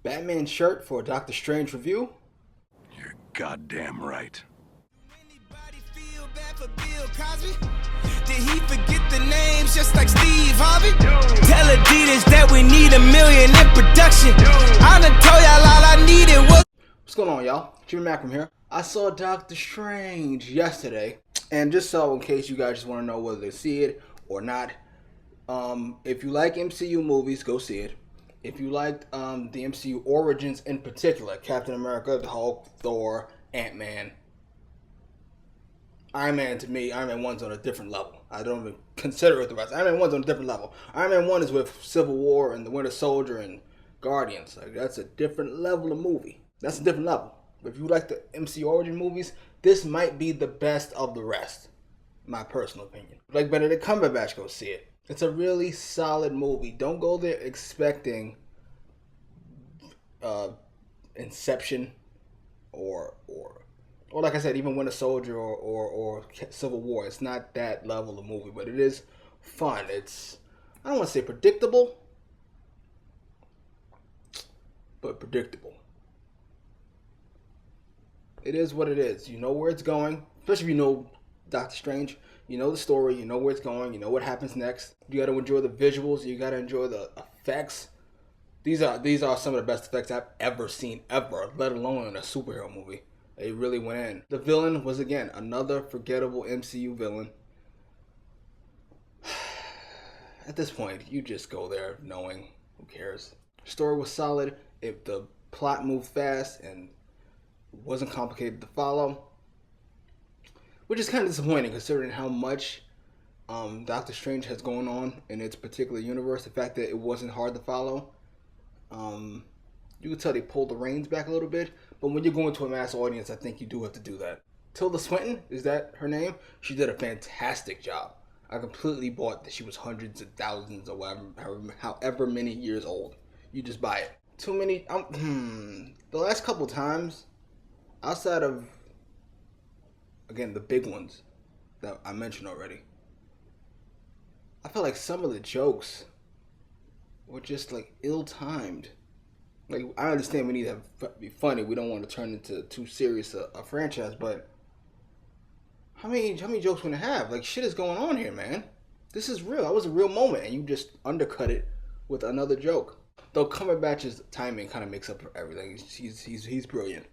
Batman shirt for a Doctor Strange review? You're goddamn right. Anybody feel bad for Bill Cosby? Did he forget the names just like Steve Harvey? Tell Adidas that we need $1 million in production. I done told y'all all I needed was... What's going on, y'all? Jimmy Macram here. I saw Doctor Strange yesterday, and just so in case you guys just want to know whether to see it or not, if you like MCU movies, go see it. If you liked the MCU origins in particular, Captain America, the Hulk, Thor, Ant-Man, Iron Man, to me, Iron Man 1's on a different level. I don't even consider it the rest. Iron Man 1's on a different level. Iron Man 1 is with Civil War and the Winter Soldier and Guardians. Like, that's a different level of movie. That's a different level. If you like the MCU origin movies, this might be the best of the rest. My personal opinion. Like Benedict Cumberbatch, go see it. It's a really solid movie. Don't go there expecting Inception or like I said, even Winter Soldier or Civil War. It's not that level of movie, but it is fun. It's, I don't want to say predictable, but predictable. It is what it is. You know where it's going, especially if you know Doctor Strange. You know the story, you know where it's going, you know what happens next. You gotta enjoy the visuals, you gotta enjoy the effects. These are some of the best effects I've ever seen, ever, let alone in a superhero movie. They really went in. The villain was, again, another forgettable MCU villain. At this point, you just go there knowing, who cares. The story was solid, if the plot moved fast and wasn't complicated to follow. Which is kind of disappointing considering how much Doctor Strange has going on in its particular universe. The fact that it wasn't hard to follow. You can tell they pulled the reins back a little bit. But when you're going to a mass audience, I think you do have to do that. Tilda Swinton, is that her name? She did a fantastic job. I completely bought that she was hundreds of thousands or whatever, however many years old. You just buy it. Too many. The last couple times, outside of, again, the big ones that I mentioned already, I feel like some of the jokes were just like ill-timed. Like, I understand we need to be funny. We don't want to turn into too serious a franchise, but how many jokes we gonna have? Like, shit is going on here, man. This is real. That was a real moment, and you just undercut it with another joke. Though Cumberbatch's timing kind of makes up for everything. He's brilliant.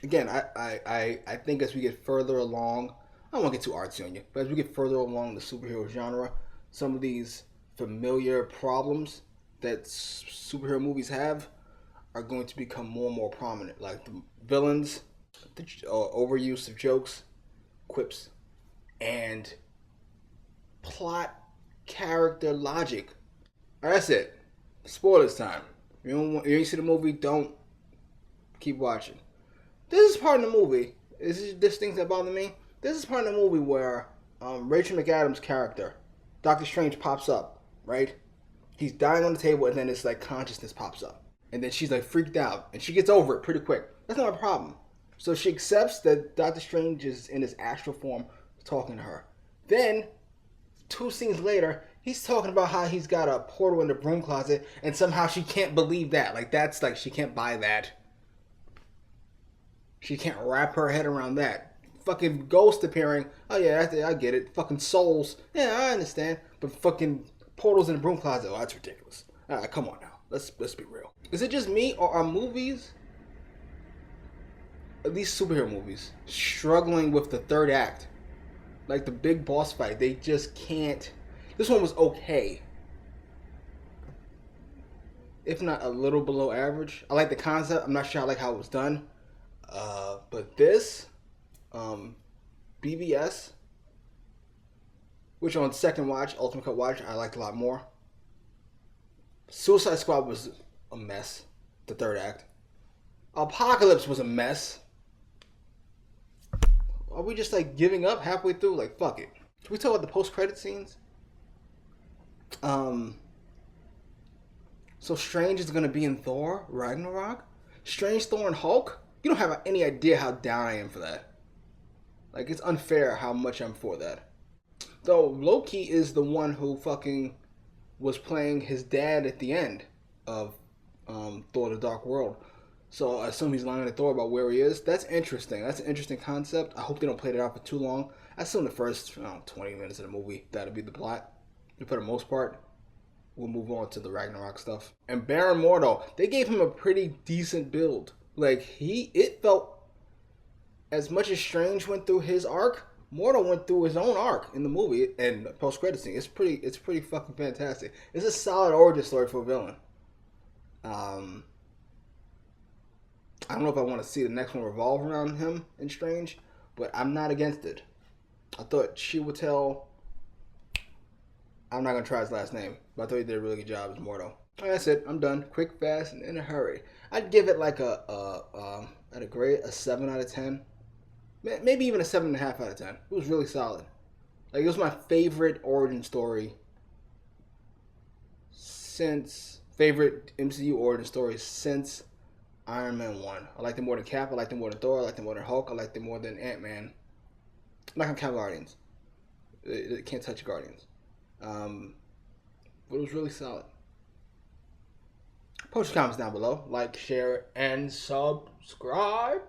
Again, I think as we get further along, I don't want to get too artsy on you, but as we get further along the superhero genre, some of these familiar problems that superhero movies have are going to become more and more prominent. Like the villains, the overuse of jokes, quips, and plot, character, logic. All right, that's it. Spoilers time. You ain't see the movie, don't keep watching. This is part of the movie. This thing that bother me. This is part of the movie where Rachel McAdams' character, Doctor Strange, pops up, right? He's dying on the table, and then it's like consciousness pops up. And then she's like freaked out, and she gets over it pretty quick. That's not a problem. So she accepts that Doctor Strange is in his astral form talking to her. Then, 2 scenes later, he's talking about how he's got a portal in the broom closet, and somehow she can't believe that. Like, that's like, she can't buy that. She can't wrap her head around that. Fucking ghost appearing. Oh yeah, I get it. Fucking souls. Yeah, I understand. But fucking portals in the broom closet. Oh, that's ridiculous. Alright, come on now. Let's be real. Is it just me, or are movies, at least superhero movies, struggling with the third act? Like the big boss fight, they just can't. This one was okay, if not a little below average. I like the concept. I'm not sure I like how it was done. But this, BVS, which on second watch, Ultimate Cut watch, I liked a lot more. Suicide Squad was a mess, the third act. Apocalypse was a mess. Are we just like giving up halfway through? Like, fuck it. Can we talk about the post-credit scenes? So Strange is going to be in Thor Ragnarok? Strange, Thor, and Hulk? You don't have any idea how down I am for that. Like, it's unfair how much I'm for that. Though Loki is the one who fucking was playing his dad at the end of Thor: The Dark World. So I assume he's lying to Thor about where he is. That's interesting. That's an interesting concept. I hope they don't play it out for too long. I assume the first 20 minutes of the movie, that'll be the plot. For the most part, we'll move on to the Ragnarok stuff. And Baron Mordo, they gave him a pretty decent build. Like, it felt, as much as Strange went through his arc, Mordo went through his own arc in the movie and post-credit scene. It's pretty fucking fantastic. It's a solid origin story for a villain. I don't know if I want to see the next one revolve around him in Strange, but I'm not against it. I thought Chiwetel, I'm not going to try his last name, but I thought he did a really good job as Mordo. That's it. I'm done. Quick, fast, and in a hurry. I'd give it like at a grade, a 7 out of 10. Maybe even a 7.5 out of 10. It was really solid. Like, it was my favorite origin story favorite MCU origin story since Iron Man 1. I liked it more than Cap. I liked it more than Thor. I liked it more than Hulk. I liked it more than Ant-Man. I'm not going to count Guardians. It can't touch Guardians. But it was really solid. Post your comments down below. Like, share, and subscribe.